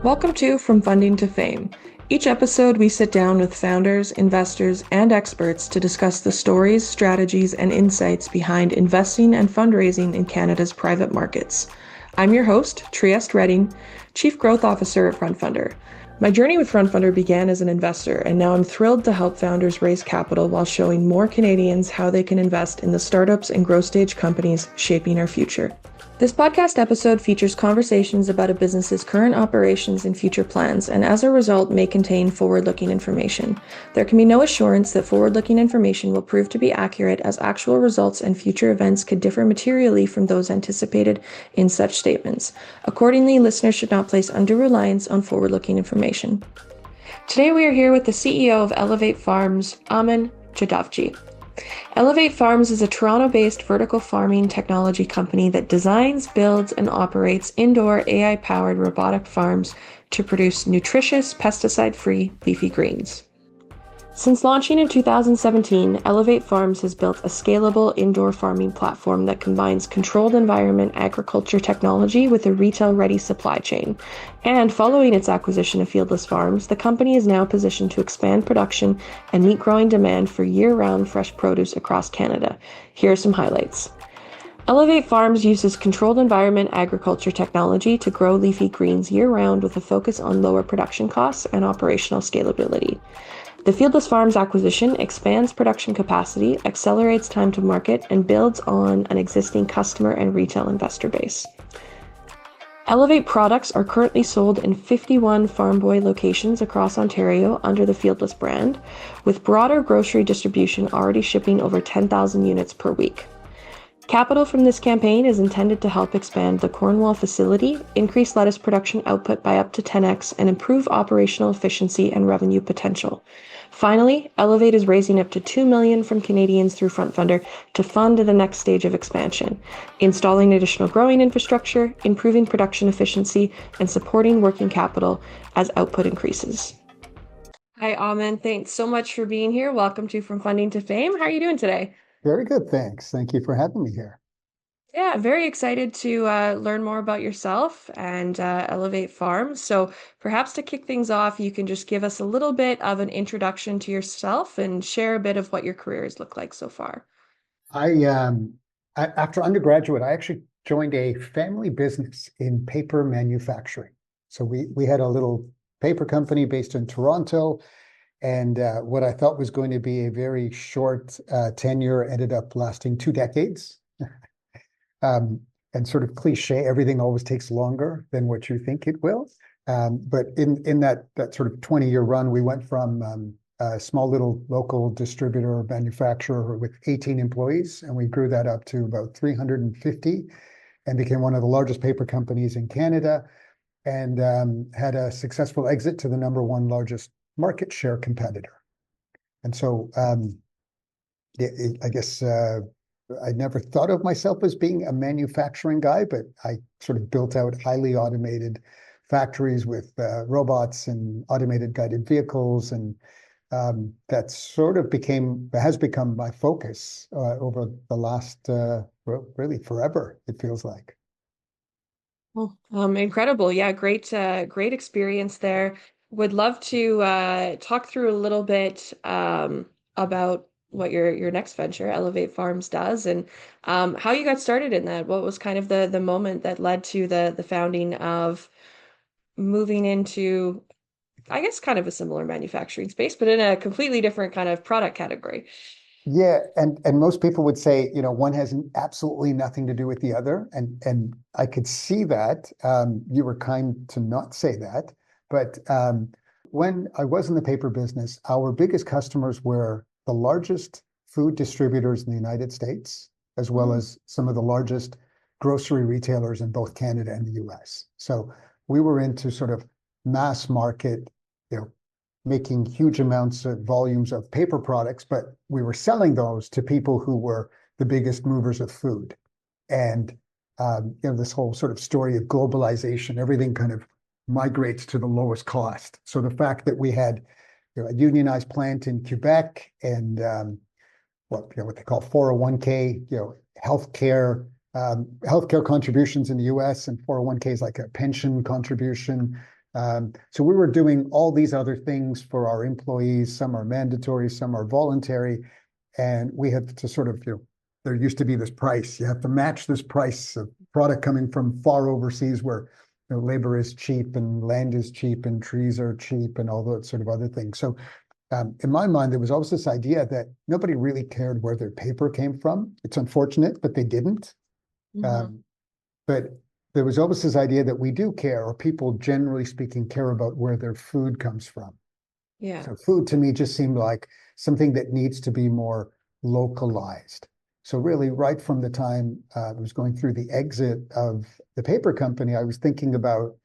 Welcome to From Funding to Fame. Each episode, we sit down with founders, investors, and experts to discuss the stories, strategies, and insights behind investing and fundraising in Canada's private markets. I'm your host, Trieste Redding, Chief Growth Officer at FrontFundr. My journey with FrontFundr began as an investor, and now I'm thrilled to help founders raise capital while showing more Canadians how they can invest in the startups and growth stage companies shaping our future. This podcast episode features conversations about a business's current operations and future plans, and as a result may contain forward-looking information. There can be no assurance that forward-looking information will prove to be accurate, as actual results and future events could differ materially from those anticipated in such statements. Accordingly, listeners should not place undue reliance on forward-looking information. Today we are here with the CEO of Elevate Farms, Amin Jadavji. Elevate Farms is a Toronto-based vertical farming technology company that designs, builds, and operates indoor AI-powered robotic farms to produce nutritious, pesticide-free leafy greens. Since launching in 2017, Elevate Farms has built a scalable indoor farming platform that combines controlled environment agriculture technology with a retail-ready supply chain. And following its acquisition of Fieldless Farms, the company is now positioned to expand production and meet growing demand for year-round fresh produce across Canada. Here are some highlights. Elevate Farms uses controlled environment agriculture technology to grow leafy greens year-round with a focus on lower production costs and operational scalability. The Fieldless Farms acquisition expands production capacity, accelerates time to market, and builds on an existing customer and retail investor base. Elevate products are currently sold in 51 Farm Boy locations across Ontario under the Fieldless brand, with broader grocery distribution already shipping over 10,000 units per week. Capital from this campaign is intended to help expand the Cornwall facility, increase lettuce production output by up to 10x, and improve operational efficiency and revenue potential. Finally, Elevate is raising up to $2 million from Canadians through FrontFundr to fund the next stage of expansion, installing additional growing infrastructure, improving production efficiency, and supporting working capital as output increases. Hi, Amin. Thanks so much for being here. Welcome to From Funding to Fame. How are you doing today? Very good, thanks. Thank you for having me here. Yeah, very excited to learn more about yourself and Elevate Farms. So perhaps to kick things off, you can just give us a little bit of an introduction to yourself and share a bit of what your career has looked like so far. After undergraduate, I actually joined a family business in paper manufacturing. So we had a little paper company based in Toronto, and what I thought was going to be a very short tenure ended up lasting 2 decades. And sort of cliche, everything always takes longer than what you think it will. But in that sort of 20-year run, we went from a small little local distributor manufacturer with 18 employees, and we grew that up to about 350 and became one of the largest paper companies in Canada, and had a successful exit to the #1 largest market share competitor. And so I guess I never thought of myself as being a manufacturing guy, but I sort of built out highly automated factories with robots and automated guided vehicles, and that sort of has become my focus over the last really forever, it feels like. Well, incredible. Yeah, great experience there. Would love to talk through a little bit about what your next venture, Elevate Farms, does, and how you got started in that. What was kind of the moment that led to the founding of moving into, I guess, kind of a similar manufacturing space, but in a completely different kind of product category. Yeah, and most people would say, one has absolutely nothing to do with the other, and I could see that. You were kind to not say that, but when I was in the paper business, our biggest customers were the largest food distributors in the United States, as well as some of the largest grocery retailers in both Canada and the US. So we were into sort of mass market, making huge amounts of volumes of paper products, but we were selling those to people who were the biggest movers of food. And this whole sort of story of globalization, everything kind of migrates to the lowest cost. So the fact that we had a unionized plant in Quebec and what they call 401k, healthcare contributions in the US, and 401k is like a pension contribution. So we were doing all these other things for our employees. Some are mandatory, some are voluntary. And we had to sort of, there used to be this price. You have to match this price of product coming from far overseas where labor is cheap and land is cheap and trees are cheap and all those sort of other things. So in my mind, there was always this idea that nobody really cared where their paper came from. It's unfortunate, but they didn't. Hmm. Um, but there was always this idea that we do care, or people generally speaking care about where their food comes from. Yeah. So food to me just seemed like something that needs to be more localized. So really, right from the time I was going through the exit of the paper company, I was thinking about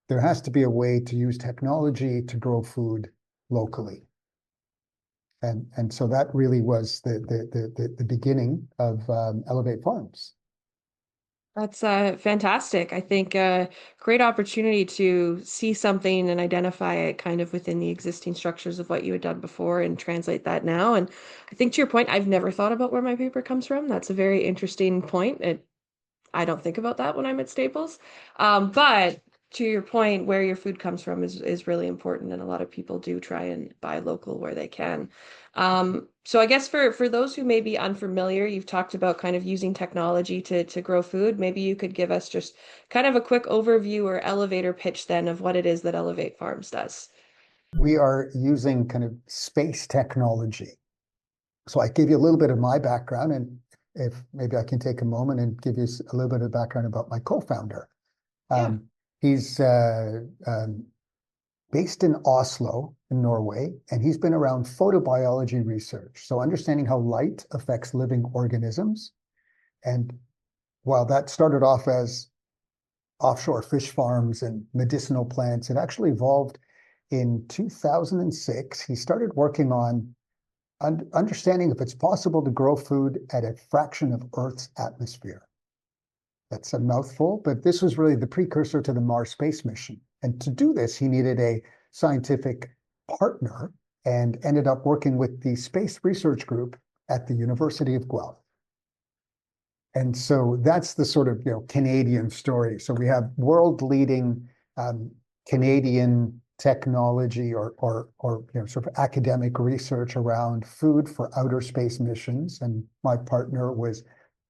there has to be a way to use technology to grow food locally. And so that really was the beginning of Elevate Farms. That's fantastic. I think great opportunity to see something and identify it kind of within the existing structures of what you had done before and translate that now. And I think to your point, I've never thought about where my paper comes from. That's a very interesting point. I don't think about that when I'm at Staples. But to your point, where your food comes from is really important, and a lot of people do try and buy local where they can. So I guess for those who may be unfamiliar, you've talked about kind of using technology to grow food. Maybe you could give us just kind of a quick overview or elevator pitch then of what it is that Elevate Farms does. We are using kind of space technology. So I gave you a little bit of my background, and if maybe I can take a moment and give you a little bit of background about my co-founder. Yeah. He's based in Oslo, in Norway, and he's been around photobiology research. So understanding how light affects living organisms. And while that started off as offshore fish farms and medicinal plants, it actually evolved in 2006. He started working on understanding if it's possible to grow food at a fraction of Earth's atmosphere. That's a mouthful, but this was really the precursor to the Mars space mission. And to do this, he needed a scientific partner and ended up working with the Space Research Group at the University of Guelph. And so that's the sort of Canadian story. So we have world-leading Canadian technology or sort of academic research around food for outer space missions. And my partner was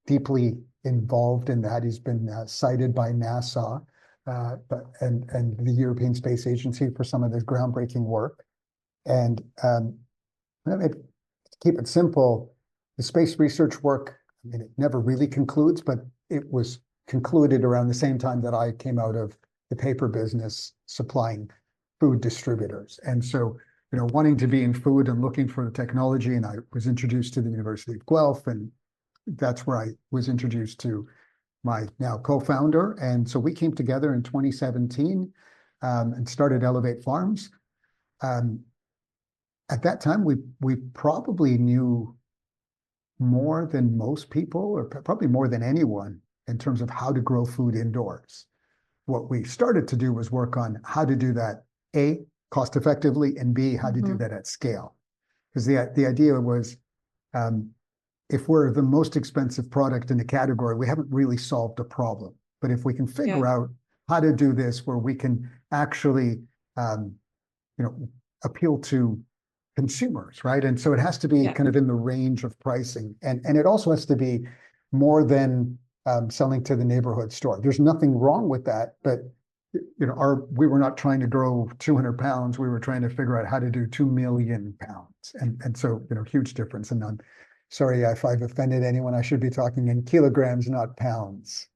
deeply involved in that. He's been cited by NASA and the European Space Agency for some of this groundbreaking work. And to keep it simple, the space research work, I mean, it never really concludes, but it was concluded around the same time that I came out of the paper business supplying food distributors. And so, wanting to be in food and looking for the technology, and I was introduced to the University of Guelph, and that's where I was introduced to my now co-founder. And so we came together in 2017 and started Elevate Farms. Um, at that time, we probably knew more than most people, or probably more than anyone, in terms of how to grow food indoors. What we started to do was work on how to do that, A, cost effectively, and B, how to do that at scale. Because the idea was if we're the most expensive product in the category, we haven't really solved a problem. But if we can figure Yeah. out how to do this where we can actually, appeal to consumers, right? And so it has to be Yeah. kind of in the range of pricing, and it also has to be more than selling to the neighborhood store. There's nothing wrong with that, but we were not trying to grow 200 pounds. We were trying to figure out how to do 2 million pounds, and so huge difference. And I'm sorry if I've offended anyone. I should be talking in kilograms, not pounds.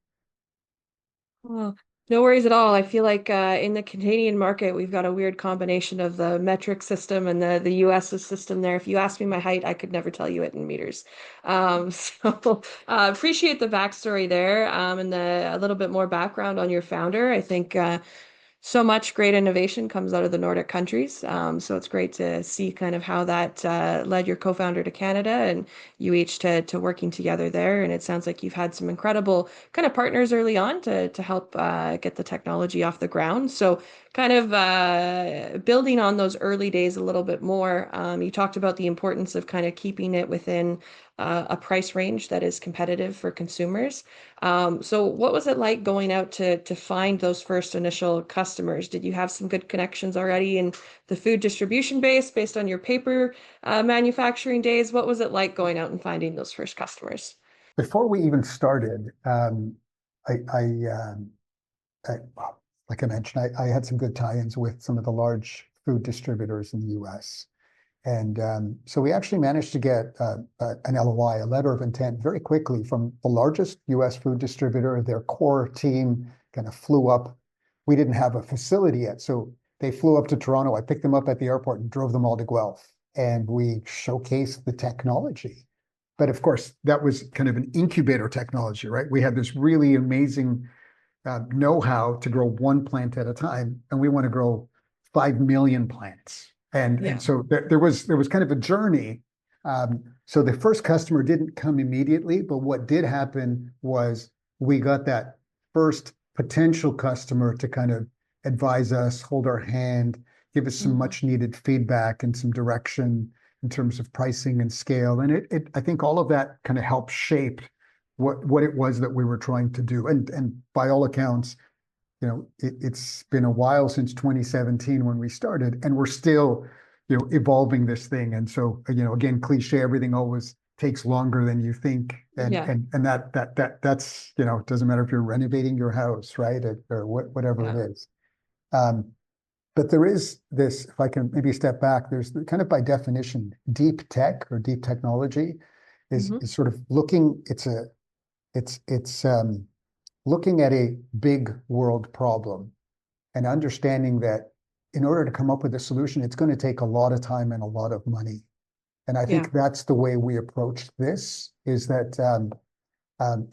Oh, no worries at all. I feel like in the Canadian market, we've got a weird combination of the metric system and the US's system there. If you asked me my height, I could never tell you it in meters. So appreciate the backstory there and a little bit more background on your founder. I think so much great innovation comes out of the Nordic countries. So it's great to see kind of how that led your co-founder to Canada and you each to working together there. And it sounds like you've had some incredible kind of partners early on to help get the technology off the ground. So kind of building on those early days a little bit more, you talked about the importance of kind of keeping it within a price range that is competitive for consumers. So what was it like going out to find those first initial customers? Did you have some good connections already in the food distribution base based on your paper manufacturing days? What was it like going out and finding those first customers? Before we even started, I, I, um, well, like I mentioned, I had some good tie-ins with some of the large food distributors in the US. And so we actually managed to get an LOI, a letter of intent, very quickly from the largest US food distributor. Their core team kind of flew up. We didn't have a facility yet. So they flew up to Toronto. I picked them up at the airport and drove them all to Guelph. And we showcased the technology. But of course, that was kind of an incubator technology, right? We had this really amazing know-how to grow one plant at a time, and we want to grow 5 million plants. And Yeah. so there was kind of a journey. So the first customer didn't come immediately, but what did happen was we got that first potential customer to kind of advise us, hold our hand, give us some Mhm. much needed feedback and some direction in terms of pricing and scale. And I think all of that kind of helped shape what it was that we were trying to do. And by all accounts, it's been a while since 2017 when we started, and we're still, evolving this thing. And so, again, cliche, everything always takes longer than you think. And Yeah. and and that's, it doesn't matter if you're renovating your house, right? Or whatever Yeah. it is. Um, but there is this, if I can maybe step back, there's kind of by definition, deep tech or deep technology Hmm. is sort of it's looking at a big world problem and understanding that in order to come up with a solution, it's going to take a lot of time and a lot of money. And I Yeah. think that's the way we approach this, is that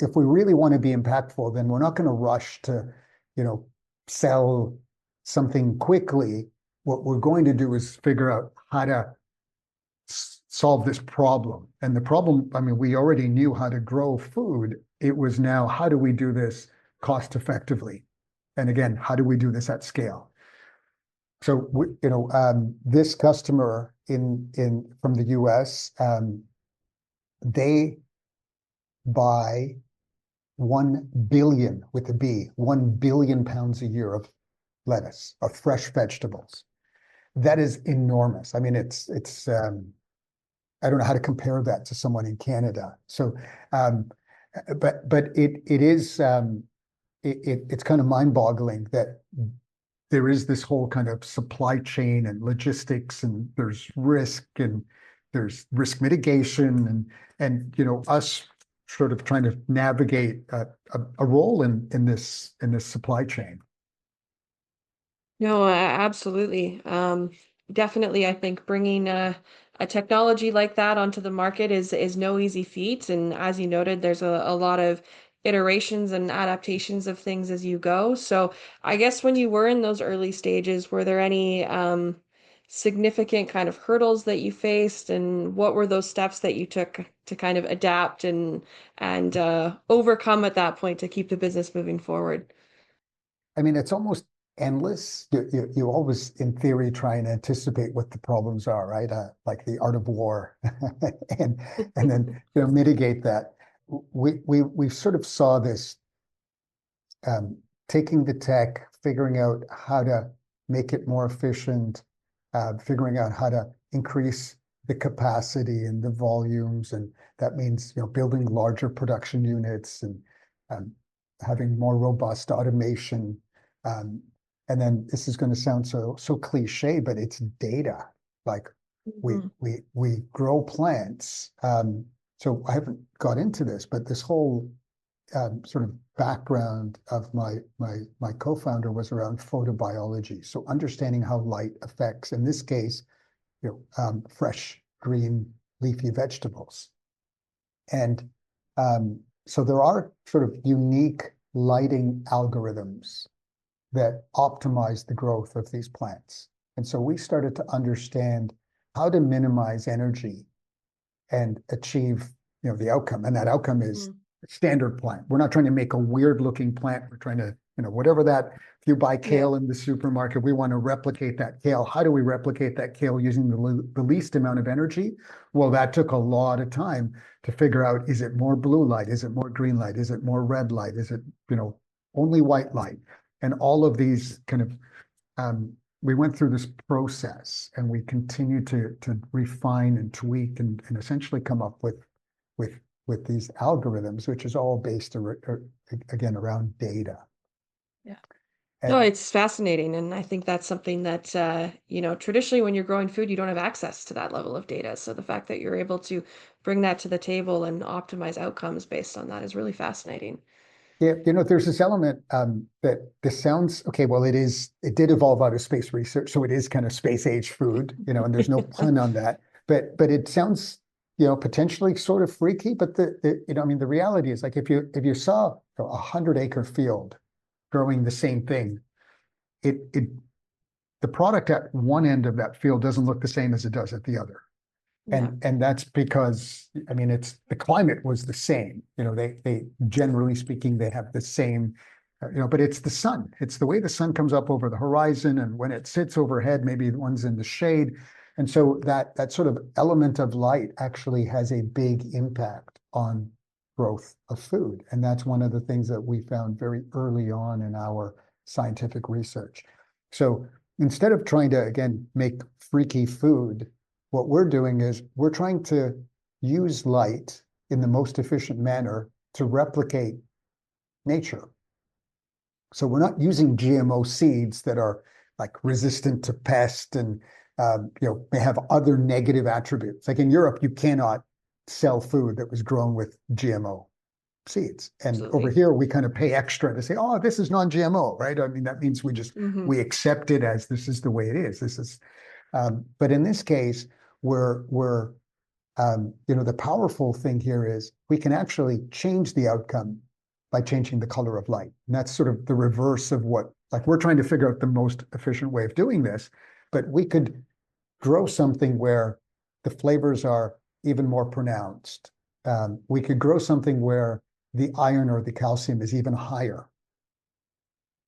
if we really want to be impactful, then we're not going to rush to, you know, sell something quickly. What we're going to do is figure out how to solve this problem. And the problem, I mean, we already knew how to grow food. It was now, how do we do this cost effectively? And again, how do we do this at scale? So, this customer in from the US, they buy 1 billion with a B, 1 billion pounds a year of lettuce, of fresh vegetables. That is enormous. I mean, it's I don't know how to compare that to someone in Canada. So, um, but it is it's kind of mind-boggling that there is this whole kind of supply chain and logistics, and there's risk and there's risk mitigation, and us sort of trying to navigate a role in this supply chain. No, absolutely. Definitely, I think bringing a technology like that onto the market is no easy feat. And as you noted, there's a lot of iterations and adaptations of things as you go. So I guess when you were in those early stages, were there any significant kind of hurdles that you faced, and what were those steps that you took to kind of adapt and overcome at that point to keep the business moving forward? I mean, it's almost endless. You always, in theory, try and anticipate what the problems are, right? Like the art of war, and and then mitigate that. We sort of saw this, taking the tech, figuring out how to make it more efficient, figuring out how to increase the capacity and the volumes, and that means building larger production units and um, having more robust automation. Um, and then this is going to sound so cliche, but it's data. Like Mhm. we grow plants. So I haven't got into this, but this whole sort of background of my co-founder was around photobiology. So understanding how light affects, in this case, fresh green leafy vegetables. And so there are sort of unique lighting algorithms that optimize the growth of these plants. And so we started to understand how to minimize energy and achieve, the outcome. And that outcome is Mhm. standard plant. We're not trying to make a weird looking plant. We're trying to whatever that, if you buy Yeah. kale in the supermarket, we want to replicate that kale. How do we replicate that kale using the least amount of energy? Well, that took a lot of time to figure out, is it more blue light? Is it more green light? Is it more red light? Is it, only white light? And all of these kind of, we went through this process and we continue to refine and tweak and essentially come up with with these algorithms, which is all based again around data. Yeah. No, And it's fascinating. And I think that's something that, traditionally when you're growing food, you don't have access to that level of data. So the fact that you're able to bring that to the table and optimize outcomes based on that is really fascinating. yeah, there's this element that this sounds okay. Well, it did evolve out of space research, so it is kind of space age food, and there's no pun on that. But it sounds, potentially sort of freaky. But I mean, the reality is like if you saw a 100-acre field growing the same thing, it the product at one end of that field doesn't look the same as it does at the other. Yeah, And that's because, I mean, it's the climate was the same. They generally speaking, they have the same, but it's the sun. It's the way the sun comes up over the horizon, and when it sits overhead, maybe the one's in the shade. And so that sort of element of light actually has a big impact on growth of food. And that's one of the things that we found very early on in our scientific research. So instead of trying to, again, make freaky food, what we're doing is we're trying to use light in the most efficient manner to replicate nature. So we're not using GMO seeds that are like resistant to pest and may have other negative attributes. Like in Europe, you cannot sell food that was grown with GMO seeds. And over absolutely. here, we kind of pay extra to say, oh, this is non-GMO, right? I mean, that means Hmm. we accept it as this is the way it is. But in this case, we're the powerful thing here is we can actually change the outcome by changing the color of light. And that's sort of the reverse of what, like, we're trying to figure out the most efficient way of doing this, but we could grow something where the flavors are even more pronounced. We could grow something where the iron or the calcium is even higher.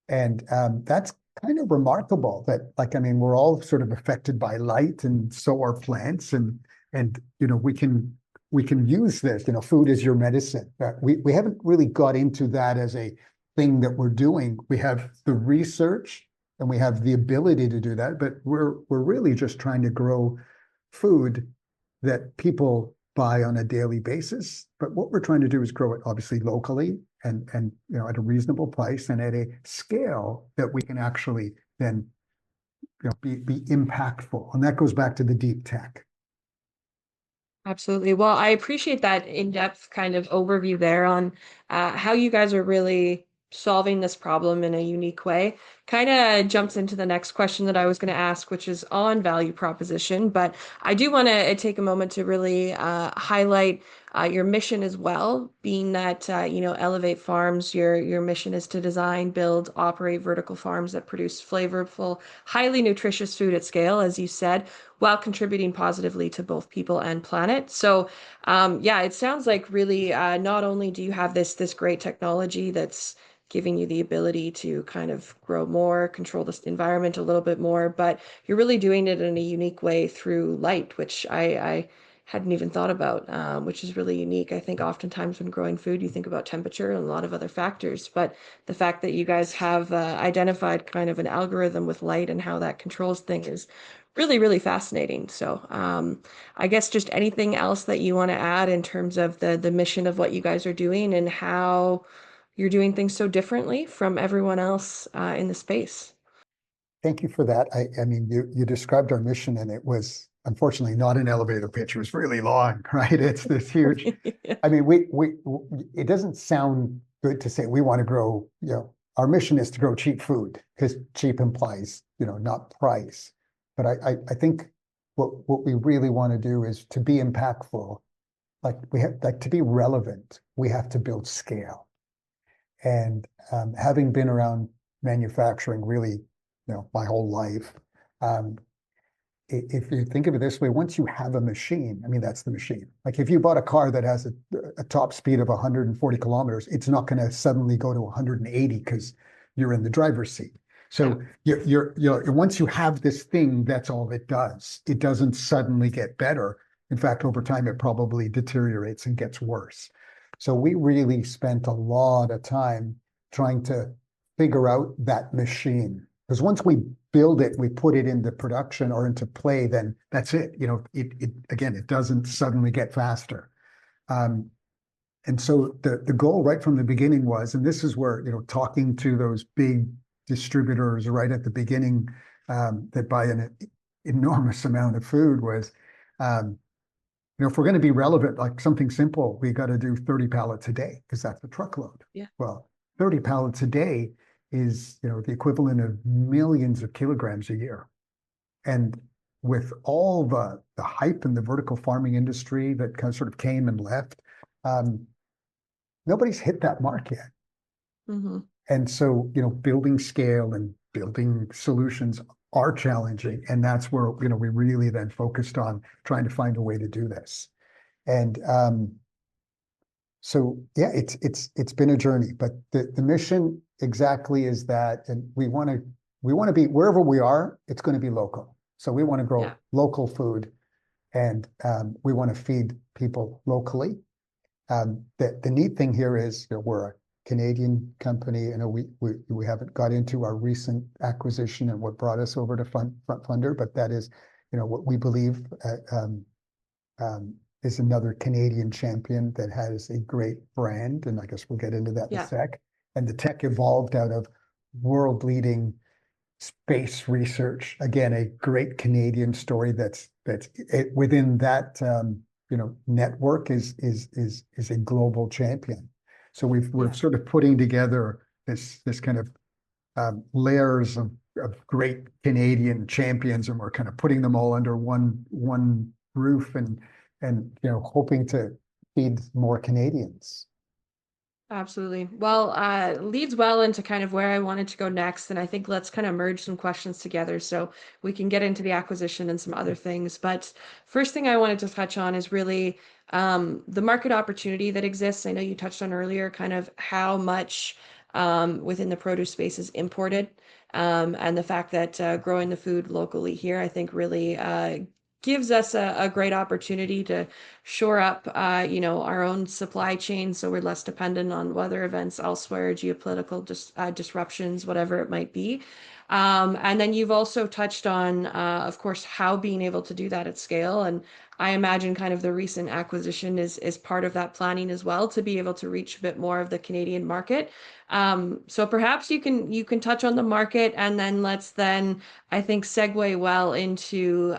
And that's kind of remarkable that, like, I mean, we're all sort of affected by light, and so are plants, and we can use this. Food is your medicine. We haven't really got into that as a thing that we're doing. We have the research and we have the ability to do that, but we're really just trying to grow food that people buy on a daily basis. But what we're trying to do is grow it obviously locally and at a reasonable price and at a scale that we can actually then be impactful. And that goes back to the deep tech. Absolutely. Well, I appreciate that in-depth kind of overview there on how you guys are really solving this problem in a unique way. Kind of jumps into the next question that I was going to ask, which is on value proposition. But I do want to take a moment to really highlight your mission as well, being that Elevate Farms, your mission is to design, build, operate vertical farms that produce flavorful, highly nutritious food at scale, as you said, while contributing positively to both people and planet. So, yeah, it sounds like really not only do you have this great technology that's giving you the ability to kind of grow more, control this environment a little bit more, but you're really doing it in a unique way through light, which I hadn't even thought about, which is really unique. I think oftentimes when growing food, you think about temperature and a lot of other factors, but the fact that you guys have identified kind of an algorithm with light and how that controls things is really, really fascinating. So, I guess just anything else that you want to add in terms of the mission of what you guys are doing and how you're doing things so differently from everyone else in the space. Thank you for that. I mean, you described our mission, and it was unfortunately not an elevator pitch. It was really long, right? It's this huge. I mean, it doesn't sound good to say we want to grow. Our mission is to grow cheap food because cheap implies not price. But I think what we really want to do is to be impactful. Like we have like to be relevant, we have to build scale. And having been around manufacturing really, my whole life, um, if you think of it this way, once you have a machine, I mean, that's the machine. Like if you bought a car that has a top speed of 140 kilometers, it's not going to suddenly go to 180 because you're in the driver's seat. So you're once you have this thing, that's all it does. It doesn't suddenly get better. In fact, over time, it probably deteriorates and gets worse. So we really spent a lot of time trying to figure out that machine. Because once we build it, we put it into production or into play, then that's it. It doesn't suddenly get faster. And so the goal right from the beginning was, and this is where, talking to those big distributors right at the beginning that buy an enormous amount of food was, if we're going to be relevant, like something simple, we got to do 30 pallets a day because that's a truckload. Yeah. Well, 30 pallets a day is, the equivalent of millions of kilograms a year. And with all the hype in the vertical farming industry that kind of sort of came and left, nobody's hit that mark yet. Mm-hmm. And so, building scale and building solutions are challenging. And that's where, we really then focused on trying to find a way to do this. And so, yeah, it's been a journey, but the mission exactly is that, and we want to be wherever we are, it's going to be local. So we want to grow local food, and we want to feed people locally. The neat thing here is, we're a Canadian company, and we haven't got into our recent acquisition and what brought us over to FrontFundr, but that is, what we believe is another Canadian champion that has a great brand, and I guess we'll get into that in a sec. And the tech evolved out of world-leading space research. Again, a great Canadian story that's within that network is a global champion. So we're sort of putting together this kind of layers of great Canadian champions, and we're kind of putting them all under one roof and hoping to feed more Canadians. Absolutely. Well, leads well into kind of where I wanted to go next. And I think let's kind of merge some questions together so we can get into the acquisition and some other things. But first thing I wanted to touch on is really the market opportunity that exists. I know you touched on earlier kind of how much within the produce space is imported. And the fact that growing the food locally here, I think really gives us a great opportunity to shore up, our own supply chain, so we're less dependent on weather events elsewhere, geopolitical disruptions, whatever it might be. And then you've also touched on, of course, how being able to do that at scale. And I imagine kind of the recent acquisition is part of that planning as well, to be able to reach a bit more of the Canadian market. So perhaps you can touch on the market, and then let's then, I think, segue well into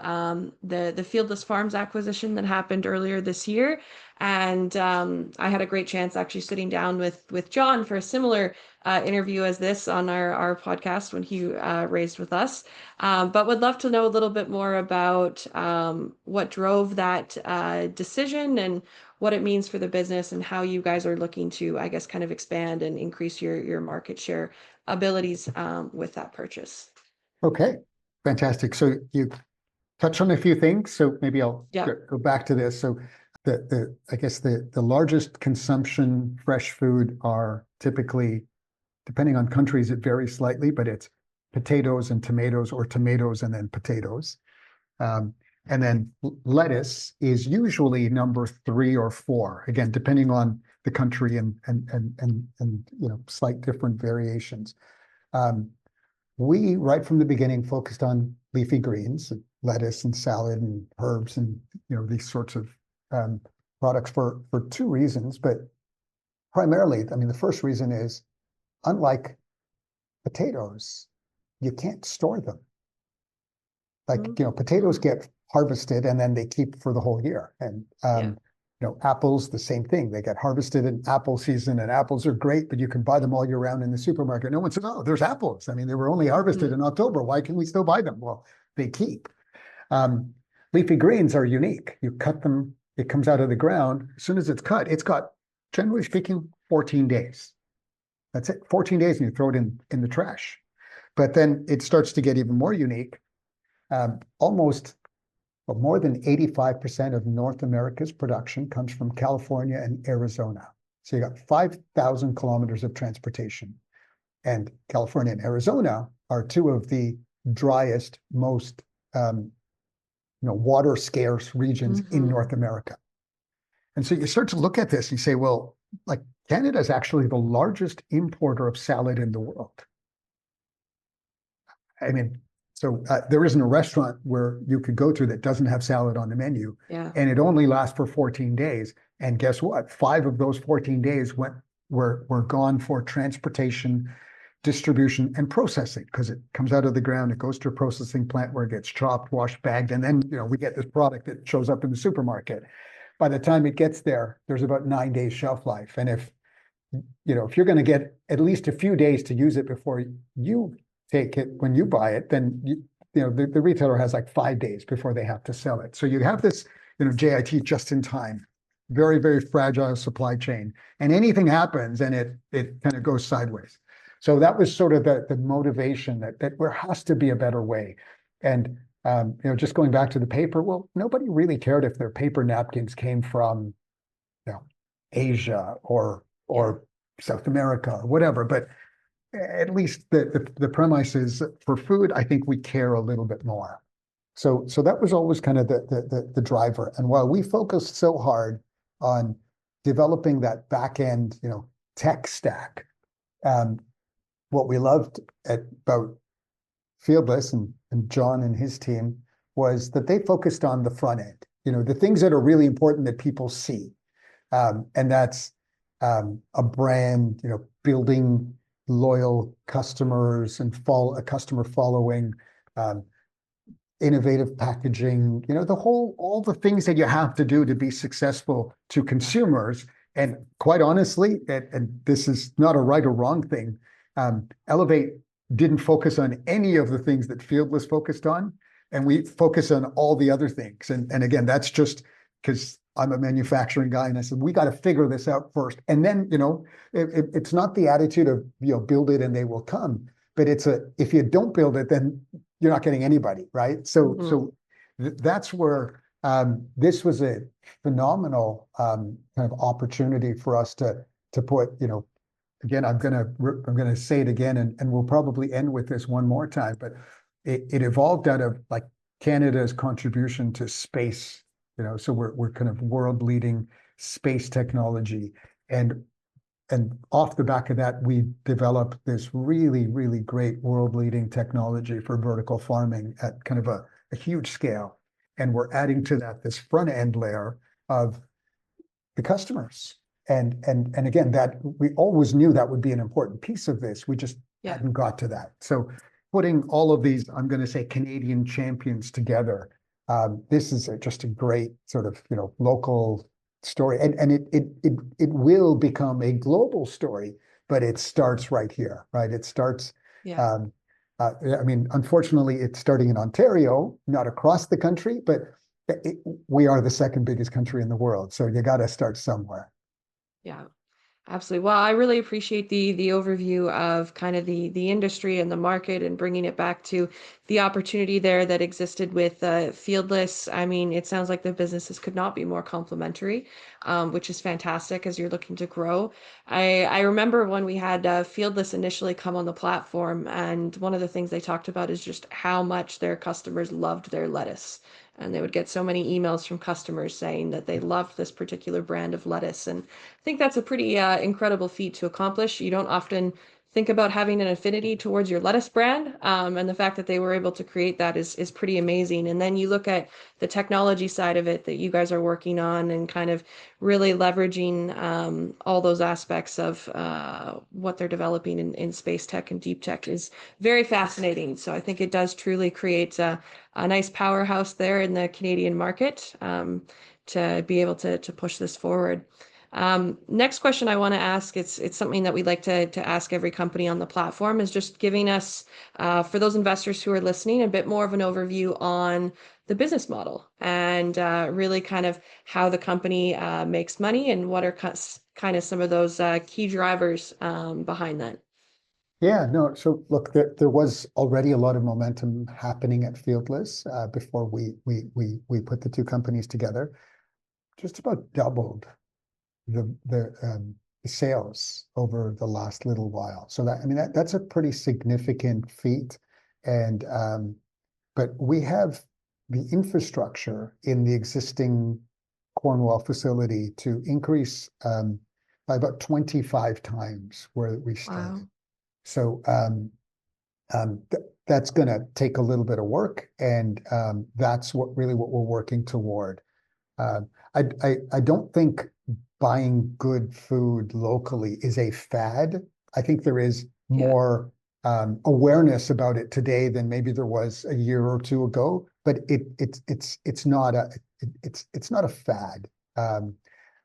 the Fieldless Farms acquisition that happened earlier this year. And I had a great chance actually sitting down with John for a similar interview as this on our podcast when he raised with us. But would love to know a little bit more about what drove that decision and what it means for the business, and how you guys are looking to, I guess, kind of expand and increase your market share abilities with that purchase. Okay, fantastic. So you touched on a few things, so maybe I'll go back to this. So I guess the largest consumption fresh food are typically, depending on countries, it varies slightly, but it's potatoes and tomatoes, or tomatoes and then potatoes. And then lettuce is usually number 3 or 4, again, depending on the country and slight different variations. We, right from the beginning, focused on leafy greens, lettuce and salad and herbs and these sorts of products for 2 reasons. But primarily, I mean, the first reason is, unlike potatoes, you can't store them. Like, potatoes get harvested and then they keep for the whole year. And apples, the same thing. They get harvested in apple season, and apples are great, but you can buy them all year round in the supermarket. No one says, "Oh, there's apples." I mean, they were only harvested in October. Why can we still buy them? Well, they keep. Leafy greens are unique. You cut them, it comes out of the ground. As soon as it's cut, it's got, generally speaking, 14 days. That's it, 14 days, and you throw it in the trash. But then it starts to get even more unique. More than 85% of North America's production comes from California and Arizona. So you got 5,000 kilometers of transportation. And California and Arizona are two of the driest, most water scarce regions in North America. And so you start to look at this and you say, well, like Canada is actually the largest importer of salad in the world. I mean, so there isn't a restaurant where you could go to that doesn't have salad on the menu. Yeah. And it only lasts for 14 days. And guess what? 5 of those 14 days were gone for transportation, distribution, and processing, because it comes out of the ground, it goes to a processing plant where it gets chopped, washed, bagged, and then we get this product that shows up in the supermarket. By the time it gets there, there's about 9 days shelf life. And if you're going to get at least a few days to use it before you take it when you buy it, then the retailer has like 5 days before they have to sell it. So you have this JIT, just in time, very, very fragile supply chain, and anything happens and it kind of goes sideways. So that was sort of the motivation that there has to be a better way. And just going back to the paper, well, nobody really cared if their paper napkins came from Asia or South America or whatever, but at least the premise is, for food, I think we care a little bit more. So that was always kind of the driver. And while we focused so hard on developing that back end, tech stack, what we loved about Fieldless and John and his team was that they focused on the front end, the things that are really important that people see. And that's a brand, building loyal customers and a customer following, innovative packaging, all the things that you have to do to be successful to consumers. And quite honestly, and this is not a right or wrong thing, Elevate didn't focus on any of the things that Fieldless focused on, and we focus on all the other things. And again, that's just because I'm a manufacturing guy, and I said, we got to figure this out first. And then, it's not the attitude of, build it and they will come, but if you don't build it, then you're not getting anybody, right? So that's where this was a phenomenal kind of opportunity for us to put, again, I'm gonna say it again, and we'll probably end with this one more time, but it evolved out of like Canada's contribution to space. So we're kind of world leading space technology, and off the back of that, we developed this really, really great world leading technology for vertical farming at kind of a huge scale. And we're adding to that this front end layer of the customers. And again, that we always knew that would be an important piece of this. We just hadn't got to that. So putting all of these, I'm going to say, Canadian champions together, this is just a great sort of local story, and it will become a global story, but it starts right here, right? It starts. I mean, unfortunately, it's starting in Ontario, not across the country, but we are the second biggest country in the world, so you got to start somewhere. Yeah, absolutely. Well, I really appreciate the overview of kind of the industry and the market, and bringing it back to the opportunity there that existed with Fieldless. I mean, it sounds like the businesses could not be more complementary, which is fantastic as you're looking to grow. I remember when we had Fieldless initially come on the platform, and one of the things they talked about is just how much their customers loved their lettuce. And they would get so many emails from customers saying that they loved this particular brand of lettuce. And I think that's a pretty incredible feat to accomplish. You don't often think about having an affinity towards your lettuce brand, and the fact that they were able to create that is pretty amazing. And then you look at the technology side of it that you guys are working on, and kind of really leveraging all those aspects of what they're developing in space tech and deep tech is very fascinating. So I think it does truly create a nice powerhouse there in the Canadian market, to be able to push this forward. Next question I want to ask, it's something that we'd like to ask every company on the platform, is just giving us, for those investors who are listening, a bit more of an overview on the business model, and really kind of how the company makes money, and what are kind of some of those key drivers behind that. Yeah, no. So look, there was already a lot of momentum happening at Fieldless before we put the two companies together. Just about doubled the sales over the last little while. So that, I mean, that's a pretty significant feat. And but we have the infrastructure in the existing Cornwall facility to increase by about 25 times where we started. Wow. So that's going to take a little bit of work, and that's what we're working toward. Uh, I don't think buying good food locally is a fad. I think there is Yeah. more awareness about it today than maybe there was a year or two ago, but it's not a fad.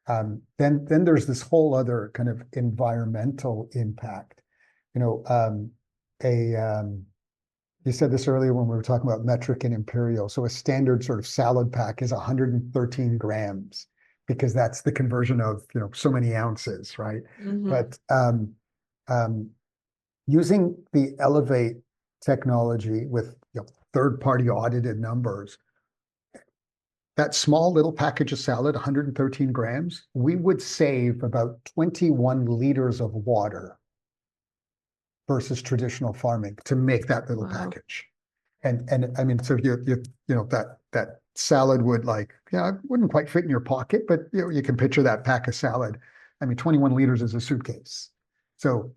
Then there's this whole other kind of environmental impact. You know, a you said this earlier when we were talking about metric and imperial. So a standard sort of salad pack is 113 grams because that's the conversion of, you know, so many ounces, right? Hmm. But um, using the Elevate technology with, you know, third-party audited numbers, that small little package of salad, 113 grams, we would save about 21 liters of water versus traditional farming to make that little Wow. package. And I mean, so you know, that salad would, like, yeah, it wouldn't quite fit in your pocket, but you know, you can picture that pack of salad. I mean, 21 liters is a suitcase. So,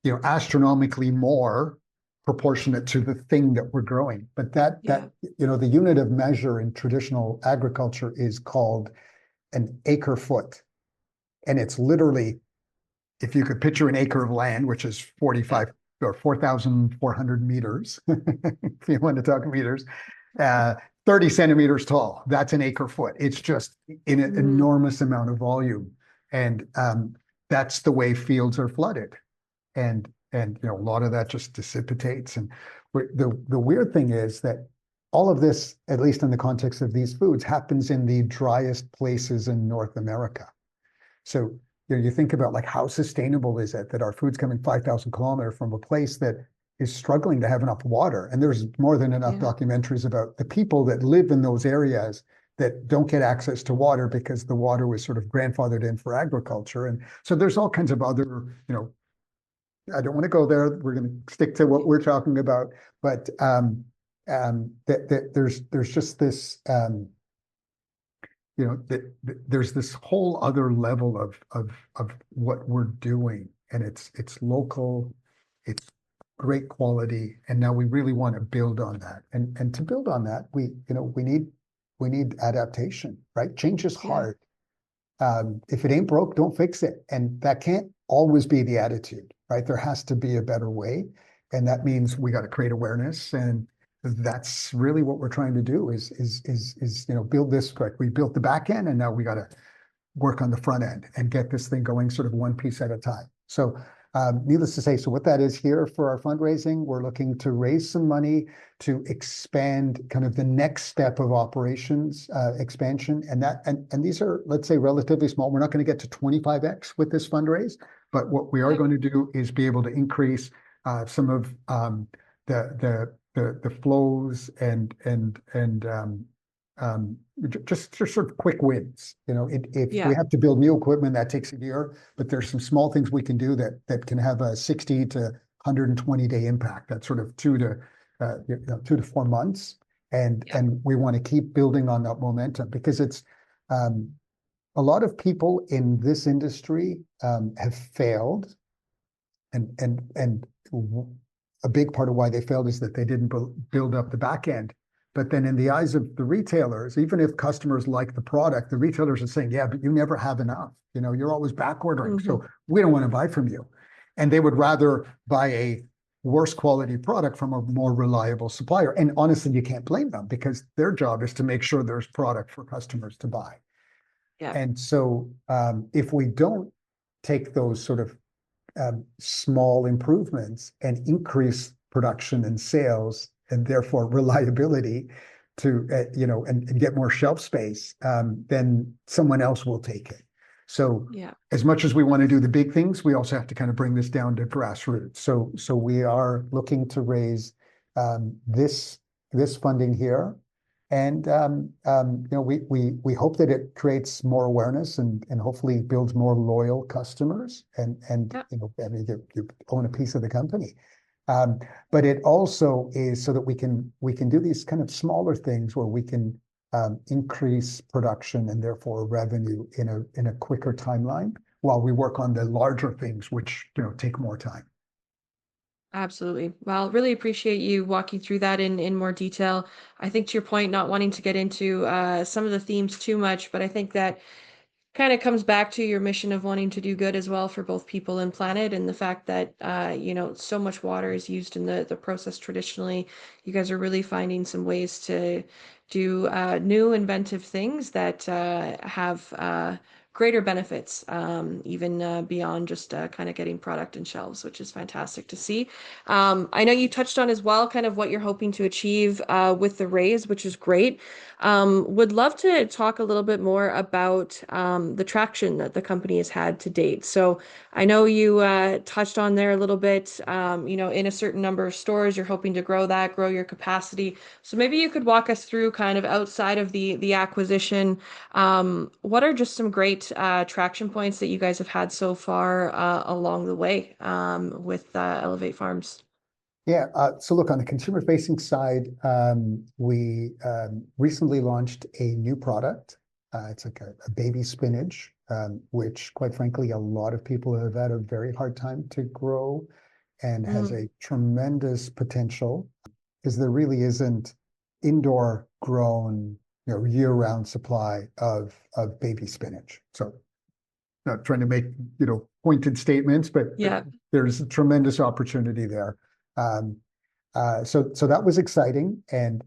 you know, astronomically more proportionate to the thing that we're growing. But Yeah. you know, the unit of measure in traditional agriculture is called an acre foot. And it's literally, if you could picture an acre of land, which is Yeah. 45 or 4,400 meters, if you want to talk meters, uh, 30 centimeters tall. That's an acre foot. It's just in an Mm. enormous amount of volume. And that's the way fields are flooded. And you know, a lot of that just dissipates. And the weird thing is that all of this, at least in the context of these foods, happens in the driest places in North America. So, you know, you think about, like, how sustainable is it that our food's coming 5,000 kilometers from a place that is struggling to have enough water? And there's more than enough Yeah. documentaries about the people that live in those areas that don't get access to water because the water was sort of grandfathered in for agriculture. And so there's all kinds of other, you know, I don't want to go there. We're going to stick to what we're talking about. But there's just this, you know, there's this whole other level of what we're doing, and it's local, it's great quality, and now we really want to build on that. And to build on that, you know, we need adaptation, right? Change is Yeah. hard. If it ain't broke, don't fix it. And that can't always be the attitude, right? There has to be a better way. And that means we got to create awareness. And that's really what we're trying to do is, you know, build this, correct. We built the back end, and now we got to work on the front end and get this thing going sort of one piece at a time. So needless to say, so what that is here for our fundraising, we're looking to raise some money to expand kind of the next step of operations expansion. And these are, let's say, relatively small. We're not going to get to 25x with this fundraise, but what we are Yep. going to do is be able to increase some of the flows and just sort of quick wins. You know, if we Yeah. have to build new equipment, that takes a year, but there's some small things we can do that can have a 60 to 120-day impact. That's sort of 2 to 4 months, Yeah. and we want to keep building on that momentum because it's a lot of people in this industry have failed, and a big part of why they failed is that they didn't build up the back end. But then in the eyes of the retailers, even if customers like the product, the retailers are saying, yeah, but you never have enough. You know, you're always back ordering. Hmm. So we don't want to buy from you. And they would rather buy a worse quality product from a more reliable supplier. And honestly, you can't blame them because their job is to make sure there's product for customers to buy. Yeah. And so if we don't take those sort of small improvements and increase production and sales and therefore reliability to you know, and get more shelf space, then someone else will take it. So Yeah. as much as we want to do the big things, we also have to kind of bring this down to grassroots. So we are looking to raise this funding here. And we hope that it creates more awareness and hopefully builds more loyal customers. And Yeah. I mean, you own a piece of the company. Um, but it also is so that we can do these kind of smaller things where we can increase production and therefore revenue in a quicker timeline while we work on the larger things, which take more time. Absolutely. Well, really appreciate you walking through that in more detail. I think to your point, not wanting to get into some of the themes too much, but I think that kind of comes back to your mission of wanting to do good as well for both people and planet, and the fact that so much water is used in the process traditionally. You guys are really finding some ways to do new inventive things that have greater benefits, even beyond just kind of getting product in shelves, which is fantastic to see. I know you touched on as well kind of what you're hoping to achieve with the raise, which is great. Would love to talk a little bit more about the traction that the company has had to date. So I know you touched on there a little bit, in a certain number of stores, you're hoping to grow that, grow your capacity. So maybe you could walk us through kind of outside of the acquisition. What are just some great traction points that you guys have had so far along the way with Elevate Farms? Yeah. So look, on the consumer-facing side, we recently launched a new product. It's like a baby spinach, which, quite frankly, a lot of people have had a very hard time to grow and has Mm, a tremendous potential because there really isn't indoor grown, year-round supply of baby spinach. So not trying to make, pointed statements, but yeah. there's a tremendous opportunity there. Um, so that was exciting, and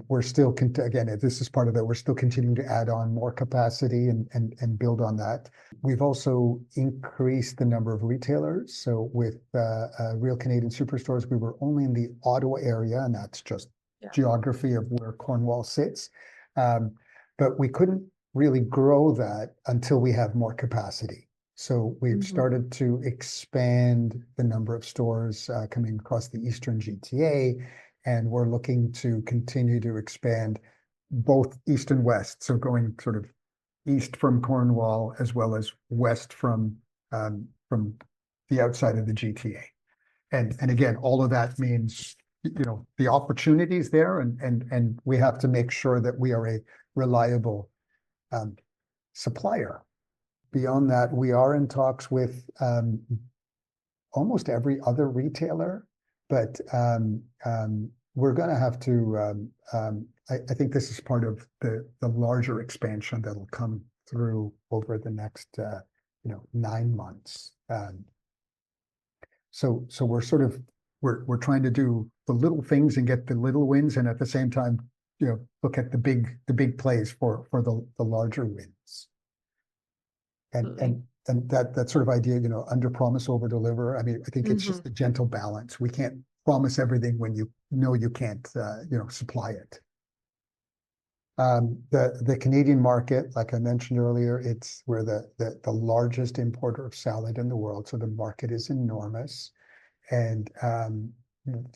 we're still again, this is part of it. We're still continuing to add on more capacity and build on that. We've also increased the number of retailers. So with Real Canadian Superstores, we were only in the Ottawa area, and that's just Yeah. geography of where Cornwall sits. Um, but we couldn't really grow that until we have more capacity. So we've Hmm. started to expand the number of stores coming across the Eastern GTA, and we're looking to continue to expand both east and west. So going sort of east from Cornwall as well as west from the outside of the GTA. And again, all of that means the opportunities there, and we have to make sure that we are a reliable um, supplier. Beyond that, we are in talks with almost every other retailer, but we're going to have to. I think this is part of the larger expansion that'll come through over the next 9 months. So we're trying to do the little things and get the little wins, and at the same time, look at the big plays for the larger wins. And Absolutely. and and that sort of idea, under promise, over deliver. I mean, I think it's Hmm. just the gentle balance. We can't promise everything when you know you can't, supply it. The Canadian market, like I mentioned earlier, it's we're the largest importer of salad in the world, so the market is enormous. And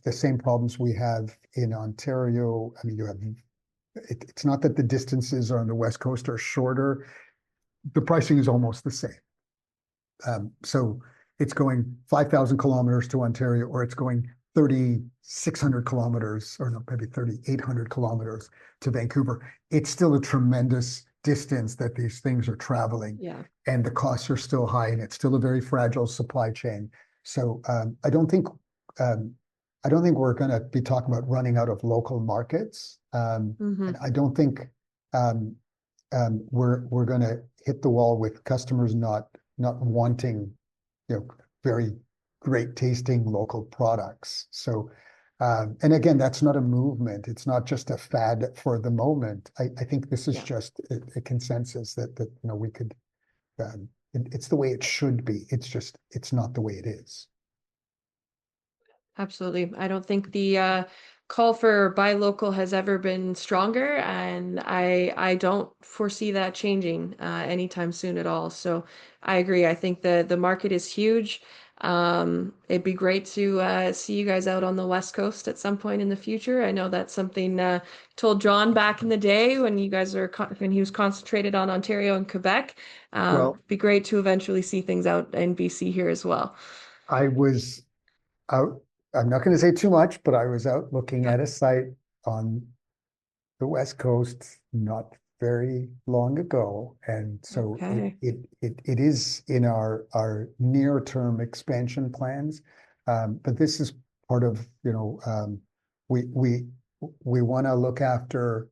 the same problems we have in Ontario. I mean, it's not that the distances on the West Coast are shorter. The pricing is almost the same. So it's going 5,000 kilometers to Ontario, or it's going 3,600 kilometers, or no, maybe 3,800 kilometers to Vancouver. It's still a tremendous distance that these things are traveling, Yeah. and the costs are still high, and it's still a very fragile supply chain. So I don't think we're going to be talking about running out of local markets, Hmm. and I don't think um, we're going to hit the wall with customers not wanting, very great tasting local products. So, and again, that's not a movement. It's not just a fad for the moment. I think this is Yeah. just a consensus that we could. It's the way it should be. It's not the way it is. Absolutely. I don't think the call for buy local has ever been stronger, and I don't foresee that changing anytime soon at all. So I agree. I think the market is huge. It'd be great to see you guys out on the West Coast at some point in the future. I know that's something told John back in the day when you guys are when he was concentrated on Ontario and Quebec. Well, Be great to eventually see things out in BC here as well. I was out, I'm not going to say too much, but I was out looking Yeah. at a site on the West Coast not very long ago. And so Okay. it is in our near-term expansion plans. But this is part of, we we we want to look after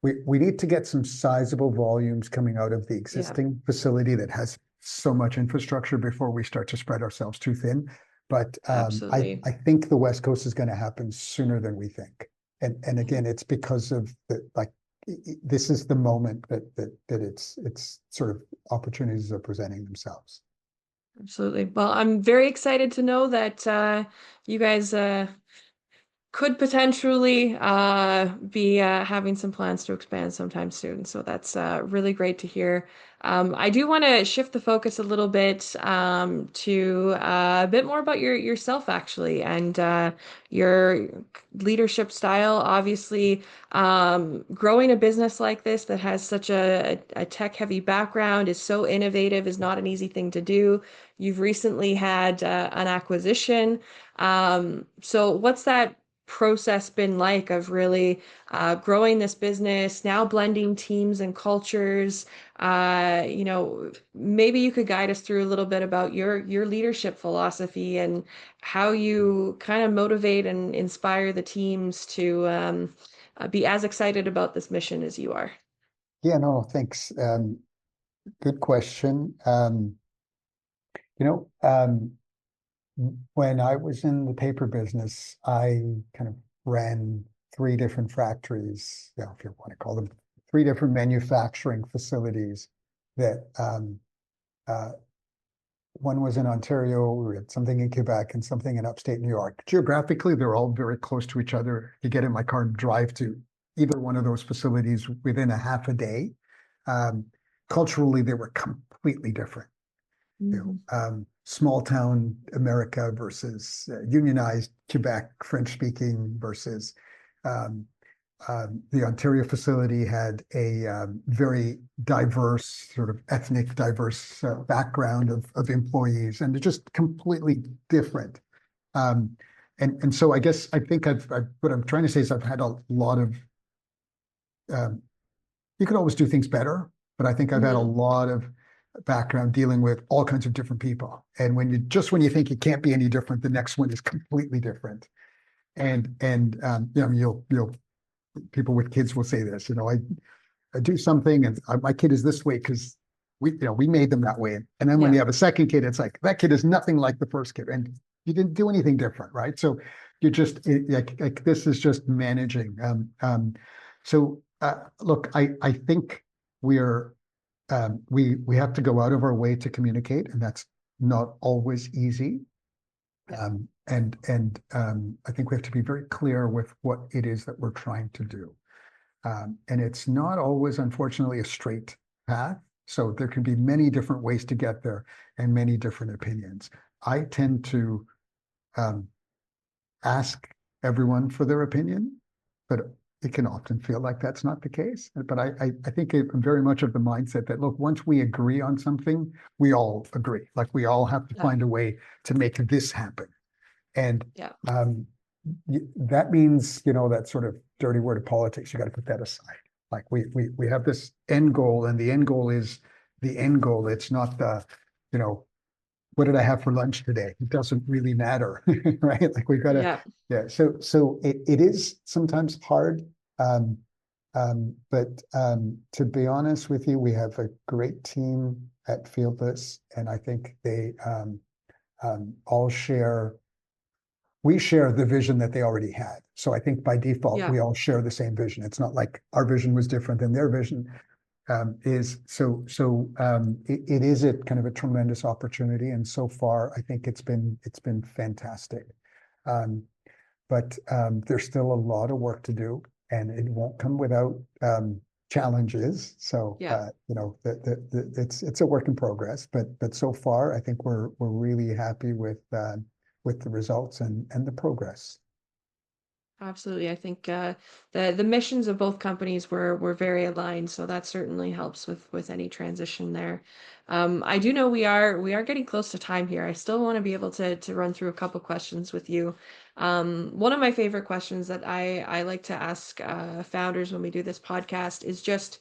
we need to get some sizable volumes coming out of the Yeah, existing facility that has so much infrastructure before we start to spread ourselves too thin. But absolutely. I think the West Coast is going to happen sooner than we think. And Yeah. again, it's because of this is the moment that it's sort of opportunities are presenting themselves. Absolutely. Well, I'm very excited to know that you guys could potentially be having some plans to expand sometime soon. So that's really great to hear. I do want to shift the focus a little bit to a bit more about yourself actually and your leadership style. Obviously, growing a business like this that has such a tech-heavy background is so innovative is not an easy thing to do. You've recently had an acquisition. So what's that process been like of really growing this business, now blending teams and cultures? Maybe you could guide us through a little bit about your leadership philosophy and how you kind of motivate and inspire the teams to be as excited about this mission as you are. Yeah, no, thanks. Good question. You know, when I was in the paper business, I kind of ran three different factories, if you want to call them three different manufacturing facilities that uh, one was in Ontario, we had something in Quebec and something in upstate New York. Geographically, they're all very close to each other. You get in my car and drive to either one of those facilities within a half a day. Um, Culturally, they were completely different. Mhm. Small town America versus unionized Quebec, French speaking versus um, the Ontario facility had a very diverse, sort of ethnic diverse background of employees, and they're just completely different. Um, and so I guess I think what I'm trying to say is I've had a lot of um, you could always do things better, but I think I've had a Mhm. lot of background dealing with all kinds of different people. And when you think it can't be any different, the next one is completely different. And you'll people with kids will say this, I do something and my kid is this way because we made them that way. And then when Yeah. you have a second kid, it's like that kid is nothing like the first kid, and you didn't do anything different, right? So you're just like this is just managing. Look, I think we're we have to go out of our way to communicate, and that's not always easy. Yeah. And I think we have to be very clear with what it is that we're trying to do. And it's not always, unfortunately, a straight path. So there can be many different ways to get there and many different opinions. I tend to um, ask everyone for their opinion, but it can often feel like that's not the case. But I think I'm very much of the mindset that, look, once we agree on something, we all agree. Like we all have to Yeah. find a way to make this happen. And Yeah. um, that means, that sort of dirty word of politics, you got to put that aside. Like we have this end goal, and the end goal is the end goal. It's not you know, what did I have for lunch today? It doesn't really matter, right? Like we've got to, Yeah. yeah. So it is sometimes hard. Um, but to be honest with you, we have a great team at Fieldless, and I think they all we share the vision that they already had. So I think by default, Yeah. we all share the same vision. It's not like our vision was different than their vision. It is a kind of a tremendous opportunity, and so far I think it's been fantastic. Um, but there's still a lot of work to do, and it won't come without challenges. So Yeah. it's a work in progress, but so far I think we're really happy with the results and the progress. Absolutely. I think the missions of both companies were very aligned, so that certainly helps with any transition there. I do know we are getting close to time here. I still want to be able to run through a couple questions with you. One of my favorite questions that I like to ask founders when we do this podcast is just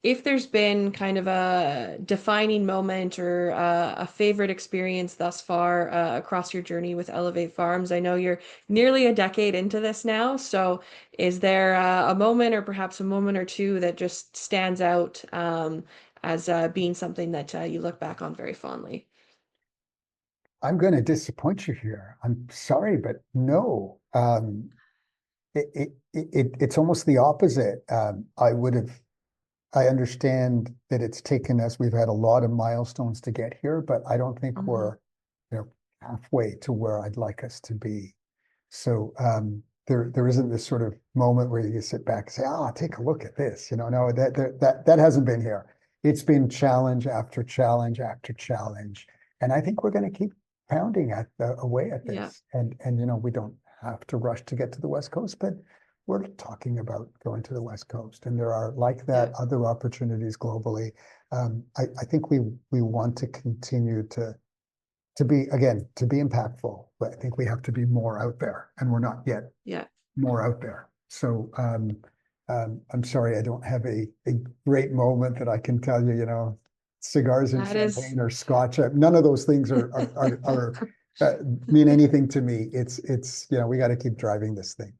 if there's been kind of a defining moment or a favorite experience thus far across your journey with Elevate Farms. I know you're nearly a decade into this now, so is there a moment or perhaps a moment or two that just stands out as being something that you look back on very fondly? I'm going to disappoint you here. I'm sorry, but no. It's almost the opposite. I understand that it's taken us, we've had a lot of milestones to get here, but I don't think Mhm. we're halfway to where I'd like us to be. So there isn't this sort of moment where you sit back and say, "Ah, take a look at this." No, that hasn't been here. It's been challenge after challenge after challenge, and I think we're going to keep pounding away at Yeah, this. And we don't have to rush to get to the West Coast, but we're talking about going to the West Coast, and there are like yeah, that other opportunities globally. I think we want to continue to be impactful, but I think we have to be more out there, and we're not yet yeah. more out there. So I'm sorry, I don't have a great moment that I can tell you, cigars and That is. champagne or scotch. None of those things mean anything to me. It's we got to keep driving this thing.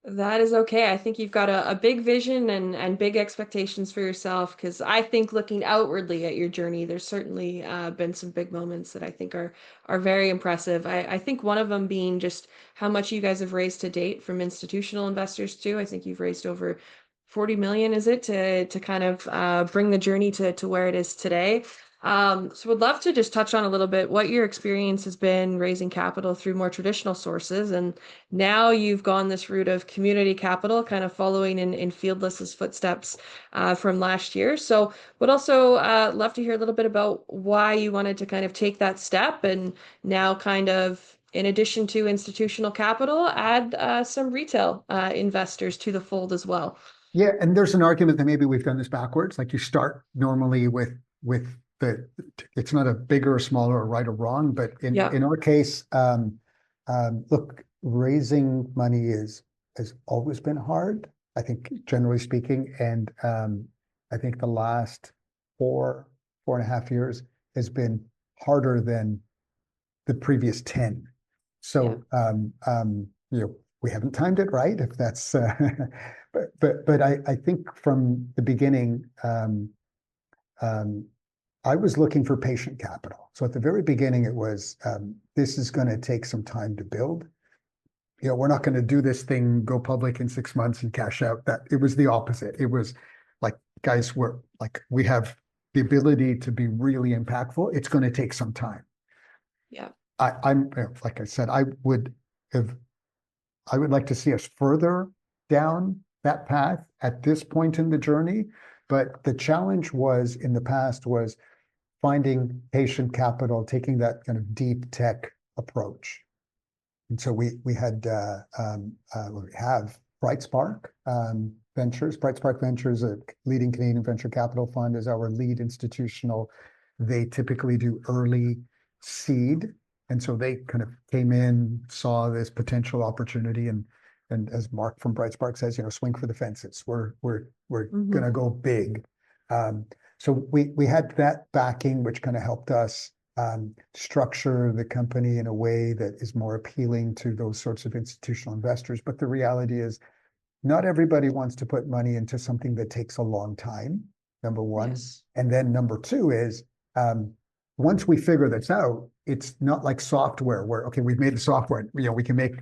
That is okay. I think you've got a big vision and big expectations for yourself because I think looking outwardly at your journey, there's certainly been some big moments that I think are very impressive. I think one of them being just how much you guys have raised to date from institutional investors too. I think you've raised over 40 million, is it, to kind of bring the journey to where it is today. So would love to just touch on a little bit what your experience has been raising capital through more traditional sources and now you've gone this route of community capital, kind of following in Fieldless's footsteps from last year. So would also love to hear a little bit about why you wanted to kind of take that step and now kind of, in addition to institutional capital, add some retail investors to the fold as well. Yeah, and there's an argument that maybe we've done this backwards. Like you start normally with the it's not a bigger or smaller or right or wrong, but in Yeah, in our case, look, raising money has always been hard. I think generally speaking, and I think the last 4.5 years has been harder than the previous 10. yeah, So we haven't timed it right, if that's but I think from the beginning, um, I was looking for patient capital. So at the very beginning, it was this is going to take some time to build. We're not going to do this thing, go public in 6 months and cash out. That it was the opposite. It was like, guys, we have the ability to be really impactful. It's going to take some time. yeah, I'm like I said, have I would like to see us further down that path at this point in the journey. But the challenge was in the past was finding patient capital, taking that kind of deep tech approach. And so we have BrightSpark Ventures. BrightSpark Ventures, a leading Canadian venture capital fund, is our lead institutional. They typically do early seed, and so they kind of came in, saw this potential opportunity, and as Mark from BrightSpark says, swing for the fences. We're hmm, gonna go big. So we had that backing, which kind of helped us structure the company in a way that is more appealing to those sorts of institutional investors. But the reality is, not everybody wants to put money into something that takes a long time, number one. yes, And then number two is, once we figure this out, it's not like software where, okay, we've made the software, we can make,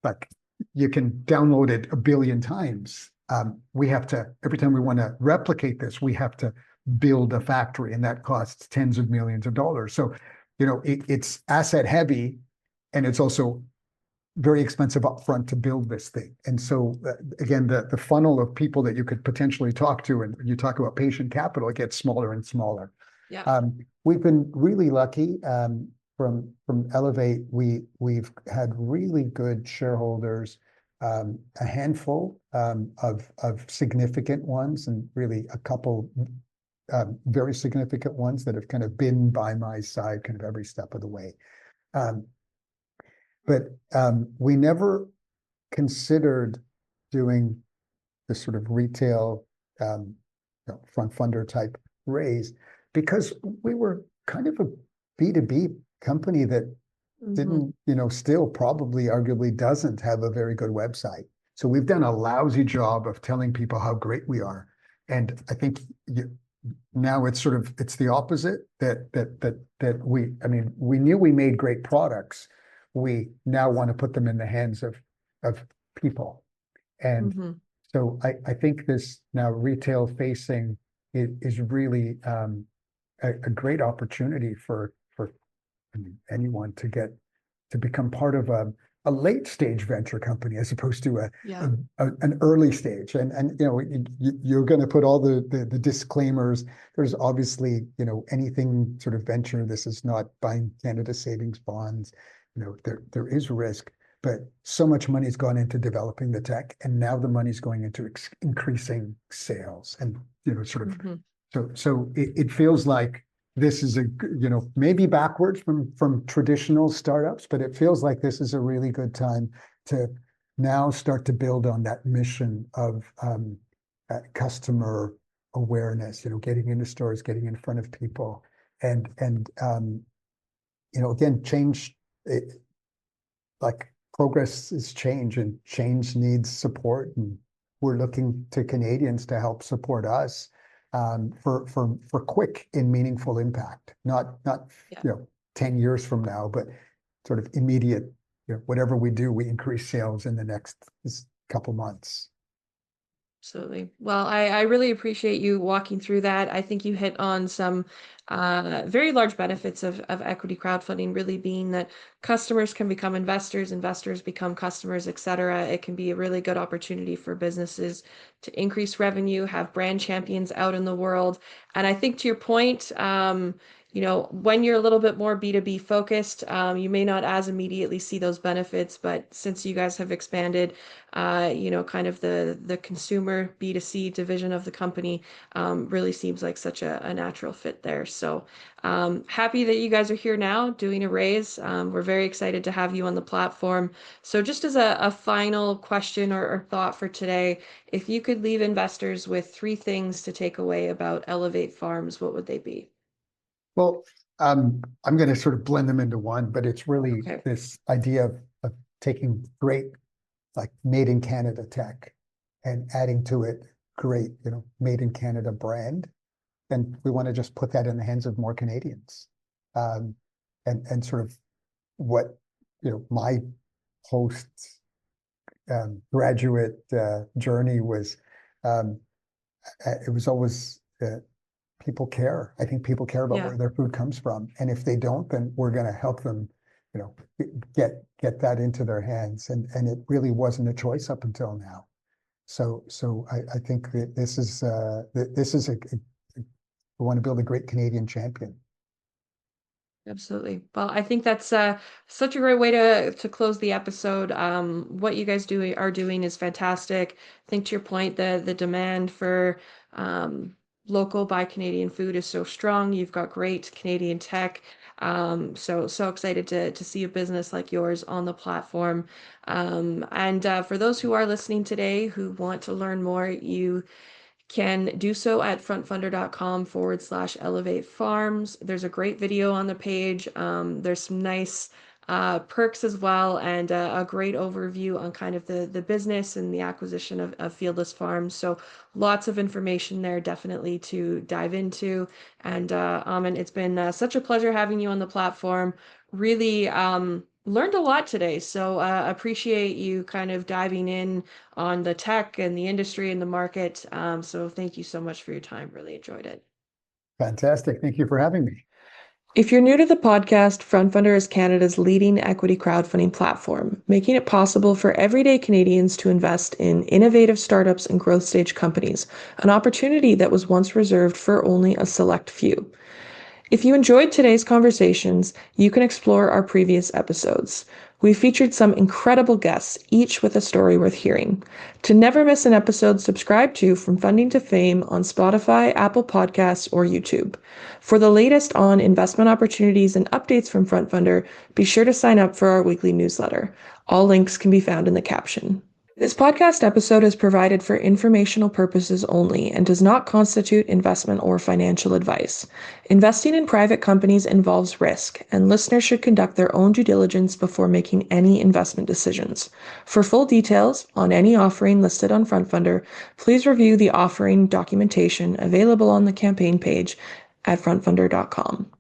like, you can download it a billion times. We have to, every time we want to replicate this, we have to build a factory, and that costs tens of millions of dollars. So, it's asset heavy, and it's also very expensive upfront to build this thing. And so again, the funnel of people that you could potentially talk to, and you talk about patient capital, it gets smaller and smaller. Yeah. We've been really lucky. From Elevate, we've had really good shareholders, a handful of significant ones, and really a couple very significant ones that have kind of been by my side kind of every step of the way. But we never considered doing this sort of retail FrontFundr type raise because we were kind of a B2B company that didn't, still probably arguably doesn't have a very good website. So we've done a lousy job of telling people how great we are. And I think now it's the opposite that we knew we made great products. We now want to put them in the hands of people. And so I think this now retail facing is really a great opportunity for anyone to become part of a late stage venture company as opposed to an early stage. And you're going to put all the disclaimers. There's obviously, anything sort of venture. This is not buying Canada savings bonds. There is risk, but so much money's gone into developing the tech, and now the money's going into increasing sales, and so it feels like this is maybe backwards from traditional startups, but it feels like this is a really good time to now start to build on that mission of customer awareness, getting into stores, getting in front of people, and again, change. Like progress is change, and change needs support, and we're looking to Canadians to help support us for quick and meaningful impact, not 10 years from now, but sort of immediate. Whatever we do, we increase sales in the next couple months. Absolutely. Well, I really appreciate you walking through that. I think you hit on some very large benefits of equity crowdfunding, really being that customers can become investors, investors become customers, et cetera. It can be a really good opportunity for businesses to increase revenue, have brand champions out in the world. And I think to your point, when you're a little bit more B2B focused, you may not as immediately see those benefits, but since you guys have expanded, kind of the consumer B2C division of the company, really seems like such a natural fit there. So happy that you guys are here now doing a raise. We're very excited to have you on the platform. So just as a final question or thought for today, if you could leave investors with 3 things to take away about Elevate Farms, what would they be? Well, I'm going to sort of blend them into one, but it's really this idea of taking great, like made in Canada tech and adding to it great, made in Canada brand. And we want to just put that in the hands of more Canadians. And sort of what, my post graduate journey was, it was always, people care. I think people care about where their food comes from. And if they don't, then we're going to help them, get that into their hands. And it really wasn't a choice up until now. So I think that this is we want to build a great Canadian champion. Absolutely. Well, I think that's such a great way to close the episode. What you guys are doing is fantastic. I think to your point, the demand for local buy Canadian food is so strong. You've got great Canadian tech. So excited to see a business like yours on the platform. And for those who are listening today who want to learn more, you can do so at frontfundr.com/elevate farms. There's a great video on the page. There's some nice perks as well, and a great overview on kind of the business and the acquisition of fieldless farms. So lots of information there definitely to dive into. And Amin, it's been such a pleasure having you on the platform. Really learned a lot today. So appreciate you kind of diving in on the tech and the industry and the market. So thank you so much for your time. Really enjoyed it. Fantastic. Thank you for having me. If you're new to the podcast, FrontFundr is Canada's leading equity crowdfunding platform, making it possible for everyday Canadians to invest in innovative startups and growth stage companies, an opportunity that was once reserved for only a select few. If you enjoyed today's conversations, you can explore our previous episodes. We featured some incredible guests, each with a story worth hearing. To never miss an episode, subscribe to From Funding to Fame on Spotify, Apple Podcasts, or YouTube. For the latest on investment opportunities and updates from FrontFundr, be sure to sign up for our weekly newsletter. All links can be found in the caption. This podcast episode is provided for informational purposes only and does not constitute investment or financial advice. Investing in private companies involves risk, and listeners should conduct their own due diligence before making any investment decisions. For full details on any offering listed on FrontFundr, please review the offering documentation available on the campaign page at frontfundr.com.